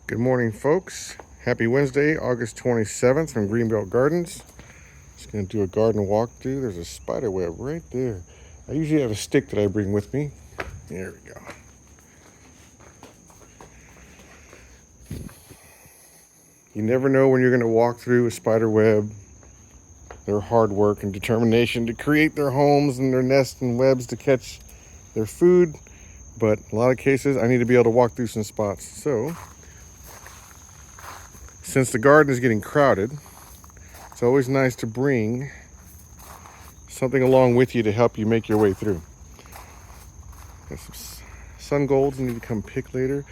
Good morning, folks. Happy Wednesday, August 27th from Greenbelt Gardens. Just going to do a garden walkthrough. There's a spider web right there. I usually have a stick that I bring with me. There we go. You never know when you're going to walk through a spider web. Their hard work and determination to create their homes and their nests and webs to catch their food. But in a lot of cases, I need to be able to walk through some spots. So, since the garden is getting crowded, it's always nice to bring something along with you to help you make your way through. Got some sun golds I need to come pick later.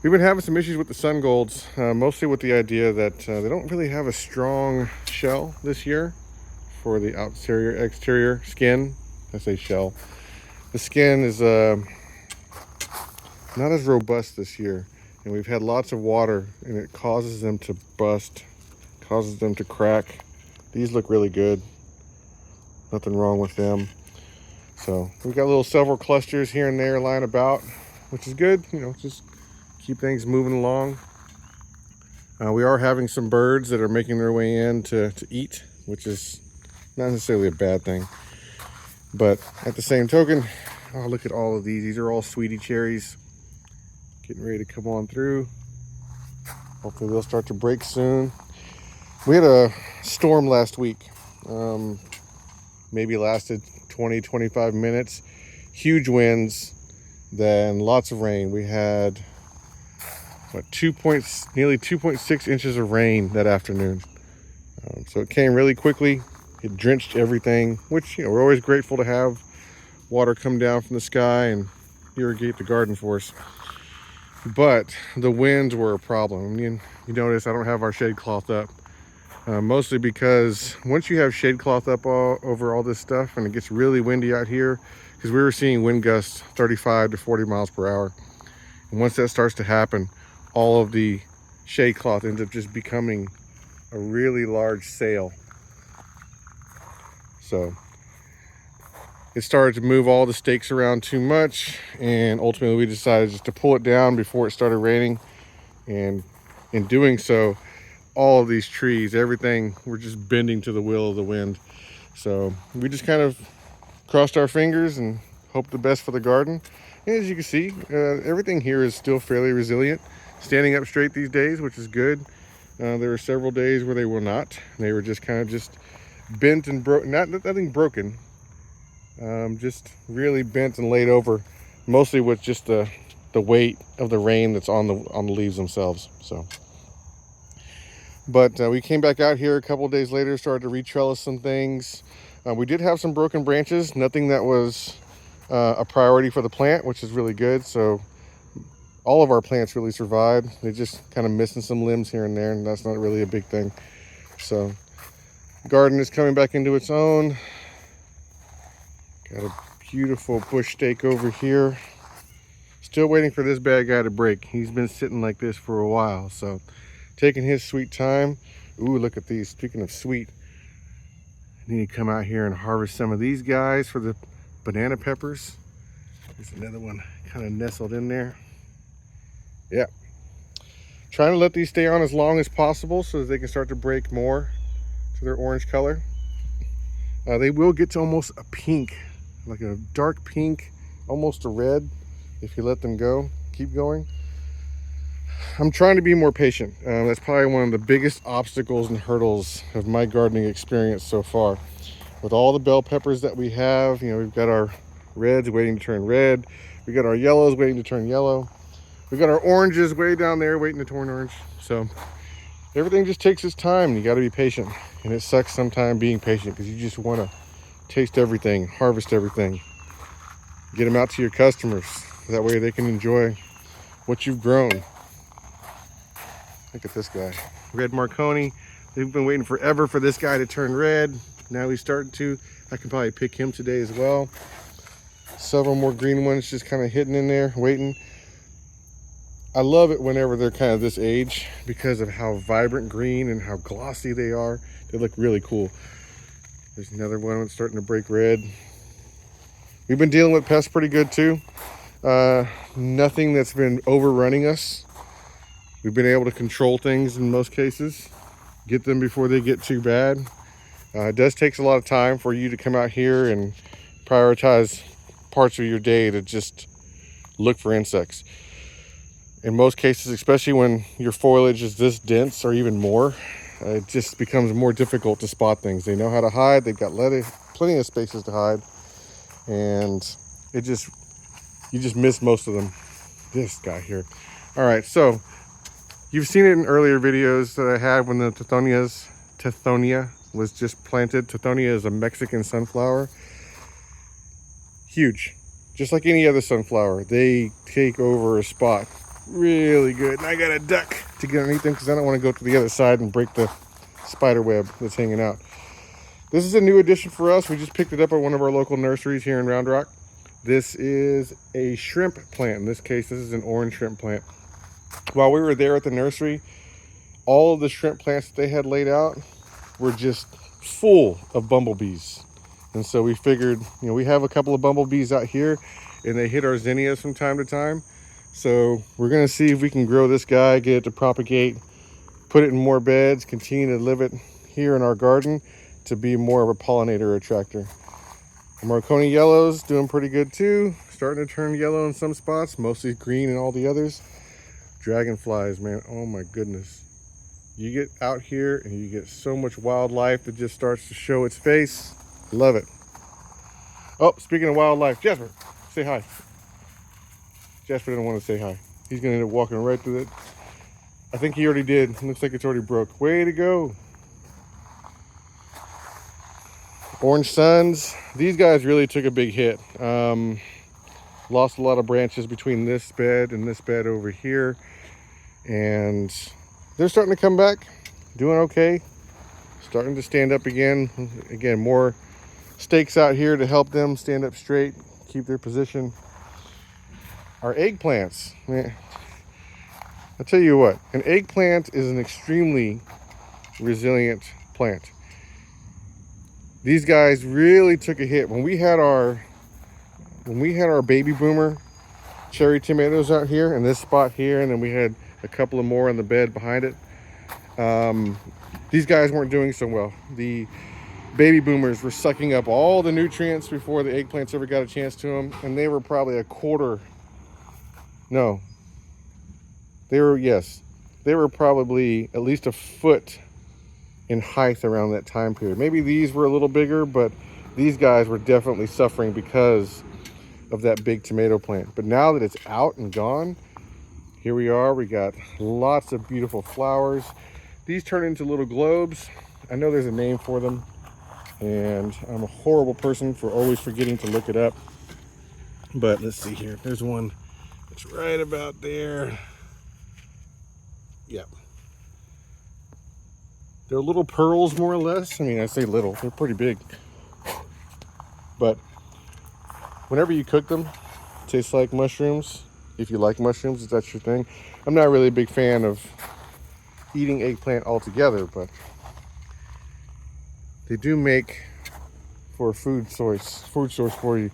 We've been having some issues with the sun golds, mostly with the idea that they don't really have a strong shell this year for the exterior skin. I say shell. The skin is not as robust this year. And we've had lots of water, and it causes them to bust, causes them to crack. These look really good. Nothing wrong with them. So we've got several clusters here and there lying about, which is good. Just keep things moving along. We are having some birds that are making their way in to eat, which is not necessarily a bad thing. But at the same token, oh, look at all of these. These are all sweetie cherries. Getting ready to come on through. Hopefully they'll start to break soon. We had a storm last week. Maybe lasted 20-25 minutes. Huge winds, then lots of rain. We had nearly 2.6 inches of rain that afternoon. So it came really quickly. It drenched everything, which we're always grateful to have water come down from the sky and irrigate the garden for us. But the winds were a problem. You notice I don't have our shade cloth up. Mostly because once you have shade cloth up over all this stuff and it gets really windy out here, because we were seeing wind gusts 35 to 40 miles per hour. And once that starts to happen, all of the shade cloth ends up just becoming a really large sail. So it started to move all the stakes around too much, and ultimately we decided just to pull it down before it started raining. And in doing so, all of these trees, everything, were just bending to the will of the wind. So we just kind of crossed our fingers and hoped the best for the garden. And as you can see, everything here is still fairly resilient, standing up straight these days, which is good. There were several days where they were not. They were just kind of just bent and broken, nothing broken. Just really bent and laid over, mostly with just the weight of the rain that's on the leaves themselves. So, but we came back out here a couple of days later, started to retrellis some things. We did have some broken branches, nothing that was a priority for the plant, which is really good. So all of our plants really survived. They're just kind of missing some limbs here and there, and that's not really a big thing. So the garden is coming back into its own. Got a beautiful bush stake over here. Still waiting for this bad guy to break. He's been sitting like this for a while, so taking his sweet time. Ooh, look at these. Speaking of sweet, I need to come out here and harvest some of these guys for the banana peppers. There's another one kind of nestled in there. Yeah. Trying to let these stay on as long as possible so that they can start to break more to their orange color. They will get to almost a pink, like a dark pink, almost a red, if you let them go, keep going. I'm trying to be more patient. That's probably one of the biggest obstacles and hurdles of my gardening experience so far. With all the bell peppers that we have, we've got our reds waiting to turn red. We got our yellows waiting to turn yellow. We've got our oranges way down there waiting to turn orange. So everything just takes its time. You got to be patient. And it sucks sometimes being patient because you just want to taste everything, harvest everything, get them out to your customers. That way they can enjoy what you've grown. Look at this guy, red Marconi. They've been waiting forever for this guy to turn red. Now he's starting to. I can probably pick him today as well. Several more green ones just kind of hidden in there, waiting. I love it whenever they're kind of this age because of how vibrant green and how glossy they are. They look really cool. There's another one that's starting to break red. We've been dealing with pests pretty good too. Nothing that's been overrunning us. We've been able to control things in most cases, get them before they get too bad. It does take a lot of time for you to come out here and prioritize parts of your day to just look for insects. In most cases, especially when your foliage is this dense or even more, it just becomes more difficult to spot things. They know how to hide. They've got plenty of spaces to hide, and you just miss most of them. This guy here. All right, so you've seen it in earlier videos that I had when the Tithonia was just planted. Tithonia is a Mexican sunflower. Huge. Just like any other sunflower, they take over a spot really good. And I got a duck to get underneath them because I don't want to go to the other side and break the spider web that's hanging out. This is a new addition for us. We just picked it up at one of our local nurseries here in Round Rock. This is a shrimp plant. In this case, this is an orange shrimp plant. While we were there at the nursery, all of the shrimp plants that they had laid out were just full of bumblebees. And so we figured, we have a couple of bumblebees out here and they hit our zinnias from time to time. So we're going to see if we can grow this guy, get it to propagate, put it in more beds, continue to live it here in our garden to be more of a pollinator attractor. The Marconi yellows doing pretty good too. Starting to turn yellow in some spots, mostly green in all the others. Dragonflies, man, oh my goodness. You get out here and you get so much wildlife that just starts to show its face. Love it. Oh, speaking of wildlife, Jasper, say hi. Jasper didn't want to say hi. He's going to end up walking right through it. I think he already did. Looks like it's already broke. Way to go. Orange suns. These guys really took a big hit. Lost a lot of branches between this bed and this bed over here. And they're starting to come back. Doing okay. Starting to stand up again. Again, more stakes out here to help them stand up straight, keep their position. Our eggplants, man, I'll tell you what, an eggplant is an extremely resilient plant. These guys really took a hit when we had our baby boomer cherry tomatoes out here in this spot here, and then we had a couple of more on the bed behind it. These guys weren't doing so well. The baby boomers were sucking up all the nutrients before the eggplants ever got a chance to them, and they were probably they were probably at least a foot in height around that time period. Maybe these were a little bigger, but these guys were definitely suffering because of that big tomato plant. But now that it's out and gone, here we are. We got lots of beautiful flowers. These turn into little globes. I know there's a name for them, and I'm a horrible person for always forgetting to look it up. But let's see here. There's one that's right about there. Yep. They're little pearls, more or less. I mean, I say little, they're pretty big. But whenever you cook them, it tastes like mushrooms. If you like mushrooms, if that's your thing. I'm not really a big fan of eating eggplant altogether, but they do make for a food source for you.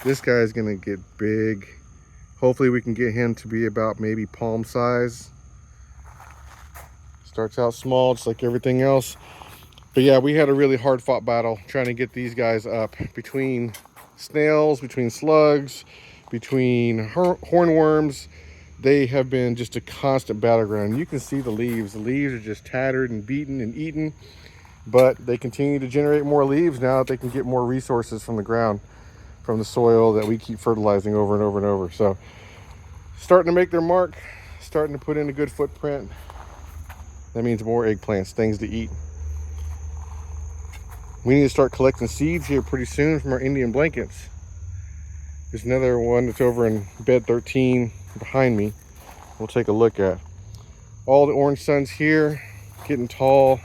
This guy is gonna get big. Hopefully we can get him to be about maybe palm size. Starts out small, just like everything else. But yeah, we had a really hard fought battle trying to get these guys up. Between snails, between slugs, between hornworms, they have been just a constant battleground. You can see the leaves. The leaves are just tattered and beaten and eaten, but they continue to generate more leaves now that they can get more resources from the ground, from the soil that we keep fertilizing over and over and over. So starting to make their mark, starting to put in a good footprint. That means more eggplants, things to eat. We need to start collecting seeds here pretty soon from our Indian blankets. There's another one that's over in bed 13 behind me. We'll take a look at. All the orange suns here, getting tall.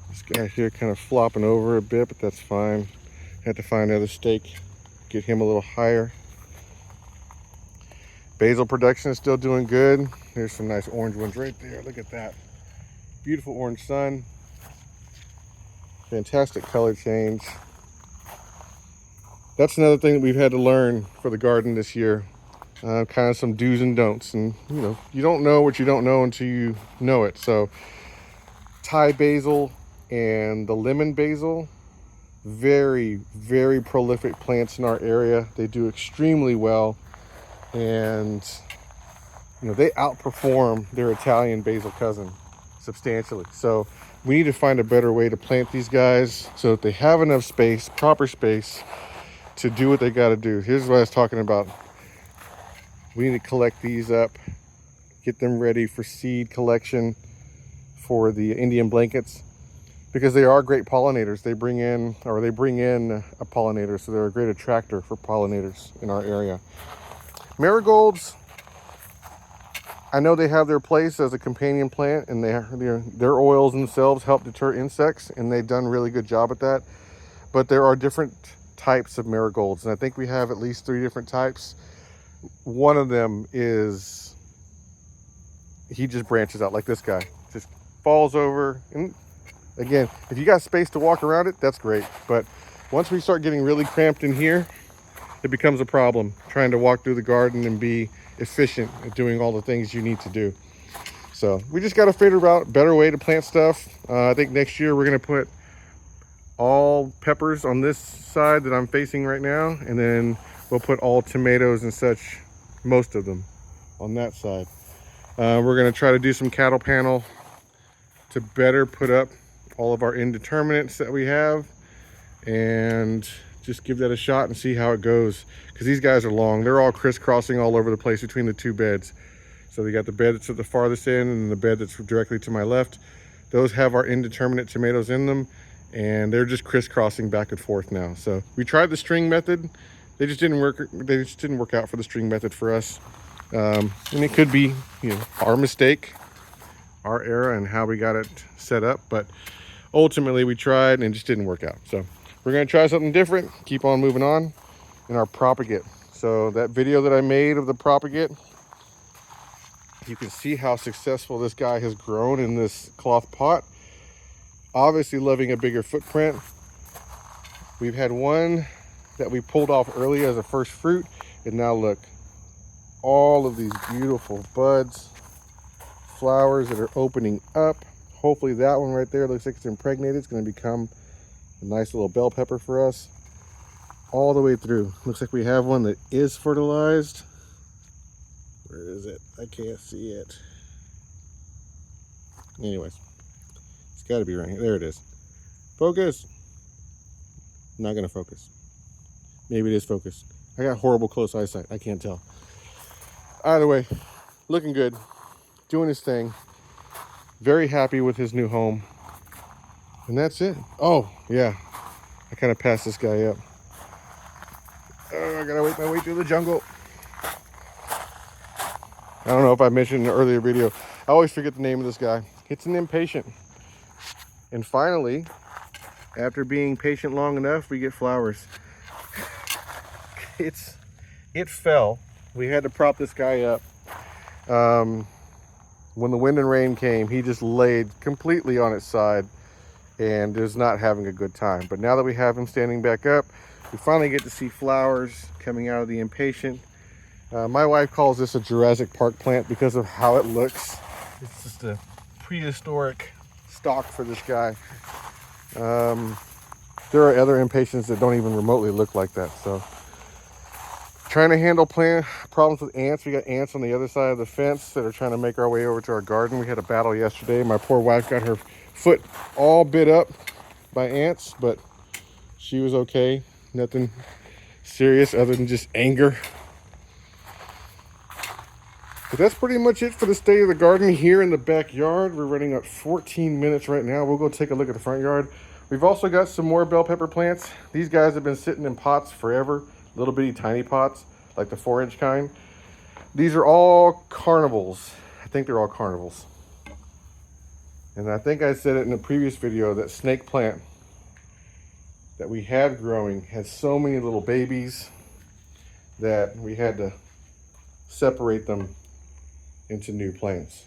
This guy here kind of flopping over a bit, but that's fine. Had to find another stake, get him a little higher. Basil production is still doing good. There's some nice orange ones right there. Look at that. Beautiful orange sun. Fantastic color change. That's another thing that we've had to learn for the garden this year. kind of some do's and don'ts. And you know, you don't know what you don't know until you know it. So Thai basil and the lemon basil, very, very prolific plants in our area. They do extremely well, and you know, they outperform their Italian basil cousin substantially. So we need to find a better way to plant these guys so that they have enough space, proper space, to do what they got to do. Here's what I was talking about. We need to collect these up, get them ready for seed collection for the Indian blankets, because they are great pollinators. They bring in a pollinator, so they're a great attractor for pollinators in our area. Marigolds, I know they have their place as a companion plant, and their oils themselves help deter insects, and they've done a really good job at that. But there are different types of marigolds, and I think we have at least 3 different types. One of them is, he just branches out like this guy, just falls over. And again, if you got space to walk around it, that's great. But once we start getting really cramped in here, it becomes a problem trying to walk through the garden and be efficient at doing all the things you need to do. So we just got to figure out a better way to plant stuff. I think next year we're going to put all peppers on this side that I'm facing right now, and then we'll put all tomatoes and such, most of them, on that side. We're going to try to do some cattle panel to better put up all of our indeterminates that we have, and just give that a shot and see how it goes, because these guys are long. They're all crisscrossing all over the place between the 2 beds. So we got the bed that's at the farthest end and the bed that's directly to my left. Those have our indeterminate tomatoes in them, and they're just crisscrossing back and forth now. So we tried the string method. They just didn't work out for the string method for us. And it could be, you know, our mistake, our error, and how we got it set up. But ultimately we tried and it just didn't work out. So we're going to try something different, keep on moving on in our propagate. So that video that I made of the propagate, you can see how successful this guy has grown in this cloth pot. Obviously loving a bigger footprint. We've had one that we pulled off early as a first fruit, and now look, all of these beautiful buds, flowers that are opening up. Hopefully that one right there looks like it's impregnated. It's going to become a nice little bell pepper for us all the way through. Looks like we have one that is fertilized. Where is it? I can't see it. Anyways, it's got to be right here. There it is. Focus. Not going to focus. Maybe it is focused. I got horrible close eyesight. I can't tell. Either way, looking good. Doing his thing. Very happy with his new home. And that's it. Oh, yeah. I kind of passed this guy up. Oh, I gotta wait my way through the jungle. I don't know if I mentioned in an earlier video. I always forget the name of this guy. It's an impatient. And finally, after being patient long enough, we get flowers. It fell. We had to prop this guy up. When the wind and rain came, he just laid completely on its side and is not having a good time. But now that we have him standing back up, we finally get to see flowers coming out of the impatient. My wife calls this a Jurassic Park plant because of how it looks. It's just a prehistoric stock for this guy. There are other impatiens that don't even remotely look like that. So trying to handle problems with ants. We got ants on the other side of the fence that are trying to make our way over to our garden. We had a battle yesterday. My poor wife got her foot all bit up by ants, but she was okay. Nothing serious other than just anger. But that's pretty much it for the state of the garden here in the backyard. We're running up 14 minutes right now. We'll go take a look at the front yard. We've also got some more bell pepper plants. These guys have been sitting in pots forever. Little bitty tiny pots, like the 4-inch kind. These are all carnivals. I think they're all carnivals. And I think I said it in a previous video, that snake plant that we had growing had so many little babies that we had to separate them into new plants.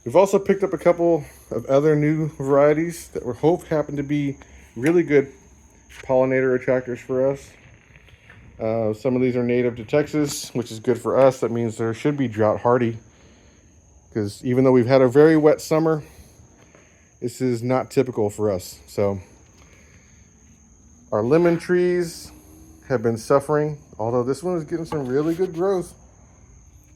We've also picked up a couple of other new varieties that we hope happen to be really good pollinator attractors for us. Some of these are native to Texas, which is good for us. That means there should be drought hardy, because even though we've had a very wet summer, this is not typical for us. So our lemon trees have been suffering, although this one is getting some really good growth.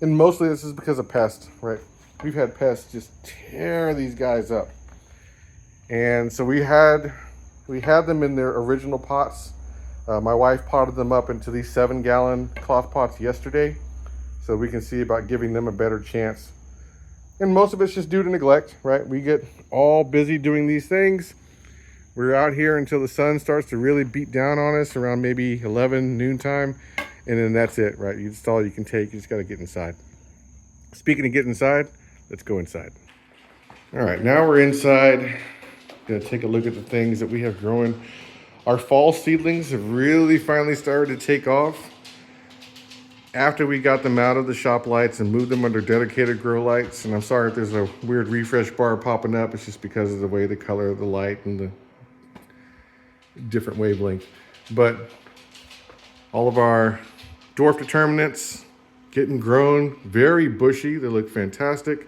And mostly this is because of pests, right? We've had pests just tear these guys up. And so we had them in their original pots. My wife potted them up into these 7-gallon cloth pots yesterday, so we can see about giving them a better chance. And most of it's just due to neglect, right? We get all busy doing these things. We're out here until the sun starts to really beat down on us around maybe 11 noon time, and then that's it, right? That's all you can take. You just got to get inside. Speaking of get inside, let's go inside. All right, now we're inside. Gonna take a look at the things that we have growing. Our fall seedlings have really finally started to take off. After we got them out of the shop lights and moved them under dedicated grow lights, and I'm sorry if there's a weird refresh bar popping up, it's just because of the way the color of the light and the different wavelength. But all of our dwarf determinants getting grown, very bushy, they look fantastic.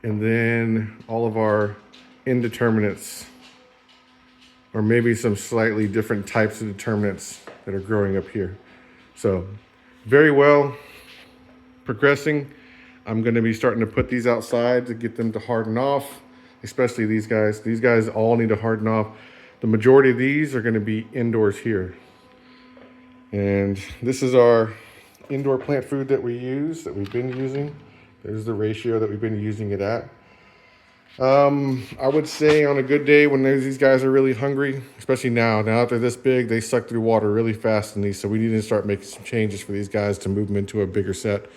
And then all of our indeterminates, or maybe some slightly different types of determinants that are growing up here. So very well progressing. I'm going to be starting to put these outside to get them to harden off, especially these guys. These guys all need to harden off. The majority of these are going to be indoors here. And this is our indoor plant food that we use, that we've been using. There's the ratio that we've been using it at. I would say on a good day when these guys are really hungry, especially now that they're this big, they suck through water really fast in these. So we need to start making some changes for these guys to move them into a bigger set.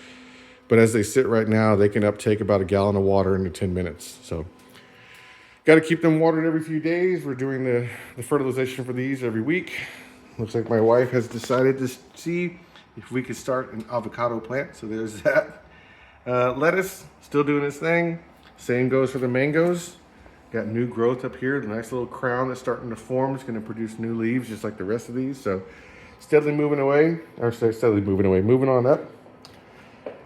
But as they sit right now, they can uptake about 1 gallon of water in 10 minutes. So got to keep them watered every few days. We're doing the fertilization for these every week. Looks like my wife has decided to see if we could start an avocado plant. So there's that. Lettuce, still doing its thing. Same goes for the mangoes. Got new growth up here. The nice little crown that's starting to form is going to produce new leaves just like the rest of these. So steadily moving away, moving on up.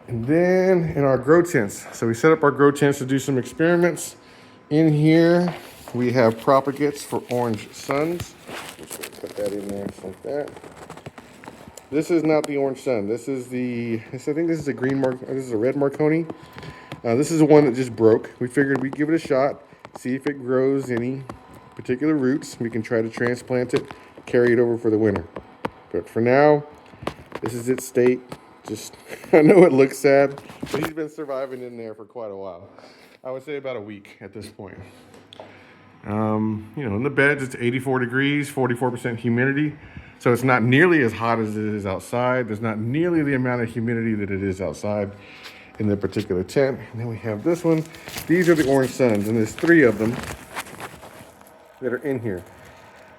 And then in our grow tents. So we set up our grow tents to do some experiments. In here, we have propagates for orange suns. Just put that in there just like that. This is not the orange sun. This is I think this is this is a red Marconi. This is the one that just broke. We figured we'd give it a shot, see if it grows any particular roots. We can try to transplant it, carry it over for the winter. But for now, this is its state. Just, I know it looks sad, but he's been surviving in there for quite a while. I would say about a week at this point. In the beds, it's 84 degrees, 44% humidity. So it's not nearly as hot as it is outside. There's not nearly the amount of humidity that it is outside in the particular tent. And then we have this one. These are the orange suns, and there's 3 of them that are in here.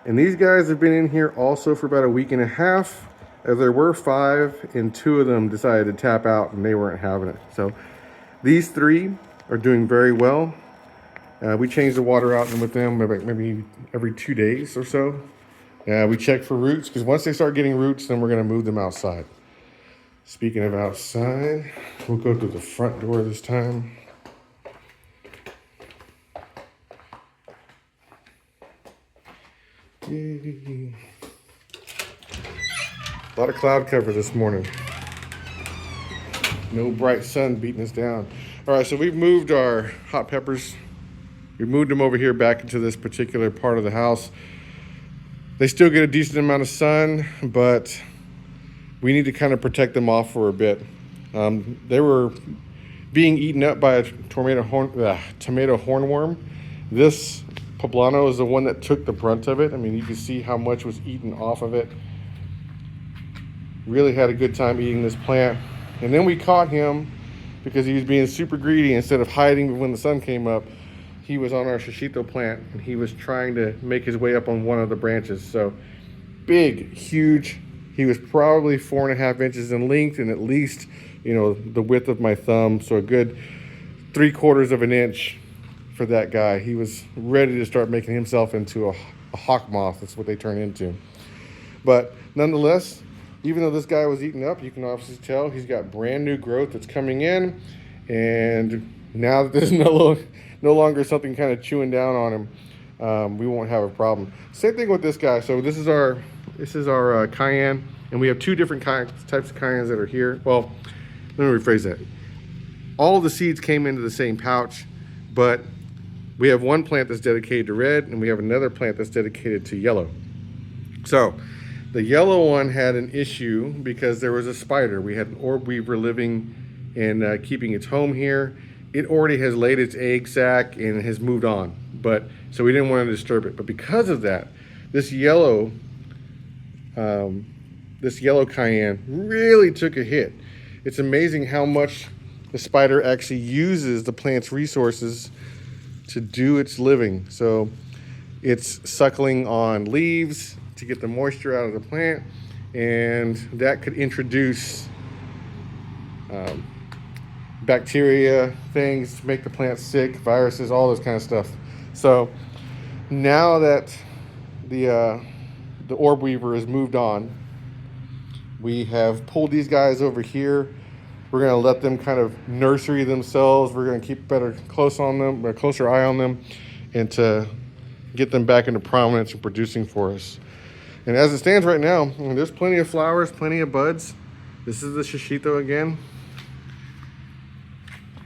And these guys have been in here also for about a week and a half. There were 5, and 2 of them decided to tap out, and they weren't having it. So these 3 are doing very well. We change the water out with them maybe every 2 days or so. We check for roots, because once they start getting roots, then we're going to move them outside. Speaking of outside, we'll go to the front door this time. Yay. A lot of cloud cover this morning. No bright sun beating us down. All right, so we've moved our hot peppers. We moved them over here back into this particular part of the house. They still get a decent amount of sun, but we need to kind of protect them off for a bit. They were being eaten up by a tomato hornworm. This poblano is the one that took the brunt of it. I mean, you can see how much was eaten off of it. Really had a good time eating this plant. And then we caught him because he was being super greedy. Instead of hiding when the sun came up, he was on our shishito plant and he was trying to make his way up on one of the branches. So big, huge. He was probably 4.5 inches in length and at least, the width of my thumb. So a good 3/4 of an inch for that guy. He was ready to start making himself into a hawk moth. That's what they turn into. But nonetheless, even though this guy was eaten up, you can obviously tell he's got brand new growth that's coming in. And now that there's no longer something kind of chewing down on him, we won't have a problem. Same thing with this guy. So this is our cayenne, and we have two different types of cayennes that are here. Well, let me rephrase that. All of the seeds came into the same pouch, but we have one plant that's dedicated to red, and we have another plant that's dedicated to yellow. So the yellow one had an issue because there was a spider. We had an orb weaver living and keeping its home here. It already has laid its egg sac and has moved on, so we didn't want to disturb it. But because of that, this yellow cayenne really took a hit. It's amazing how much the spider actually uses the plant's resources to do its living. So it's suckling on leaves to get the moisture out of the plant, and that could introduce bacteria, things to make the plant sick, viruses, all this kind of stuff. So now that the orb weaver has moved on, we have pulled these guys over here. We're going to let them kind of nursery themselves. We're going to keep a closer eye on them, and to get them back into prominence and producing for us. And as it stands right now, there's plenty of flowers, plenty of buds. This is the shishito again.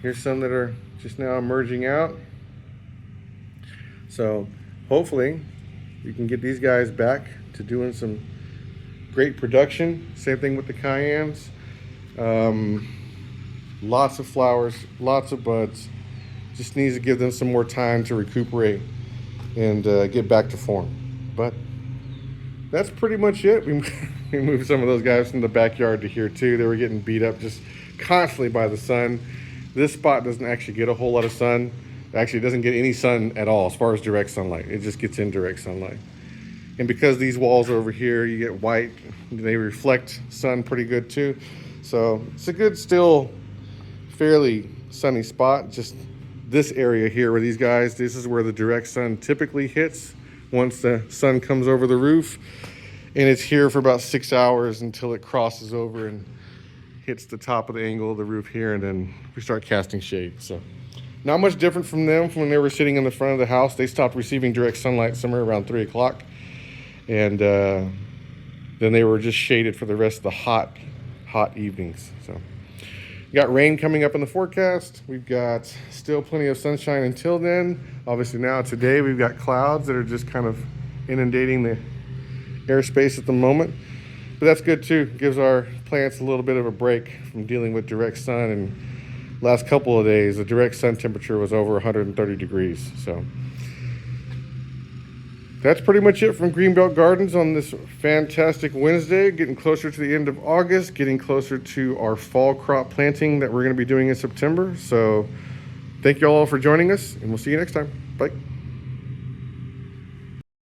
Here's some that are just now emerging out. So hopefully we can get these guys back to doing some great production. Same thing with the cayennes. Lots of flowers, lots of buds. Just needs to give them some more time to recuperate and get back to form. But that's pretty much it. We moved some of those guys from the backyard to here too. They were getting beat up just constantly by the sun. This spot doesn't actually get a whole lot of sun. Actually, it doesn't get any sun at all as far as direct sunlight. It just gets indirect sunlight. And because these walls are over here, you get white. They reflect sun pretty good too. So it's a good, still fairly sunny spot. Just this area here where these guys, this is where the direct sun typically hits once the sun comes over the roof. And it's here for about 6 hours until it crosses over and hits the top of the angle of the roof here, and then we start casting shade. So not much different from them from when they were sitting in the front of the house. They stopped receiving direct sunlight somewhere around 3 o'clock. And then they were just shaded for the rest of the hot evenings. So we got rain coming up in the forecast. We've got still plenty of sunshine until then. Obviously now today we've got clouds that are just kind of inundating the airspace at the moment. But that's good too. Gives our plants a little bit of a break from dealing with direct sun. And last couple of days, the direct sun temperature was over 130 degrees. So that's pretty much it from Greenbelt Gardens on this fantastic Wednesday. Getting closer to the end of August, getting closer to our fall crop planting that we're going to be doing in September. So thank you all for joining us, and we'll see you next time. Bye.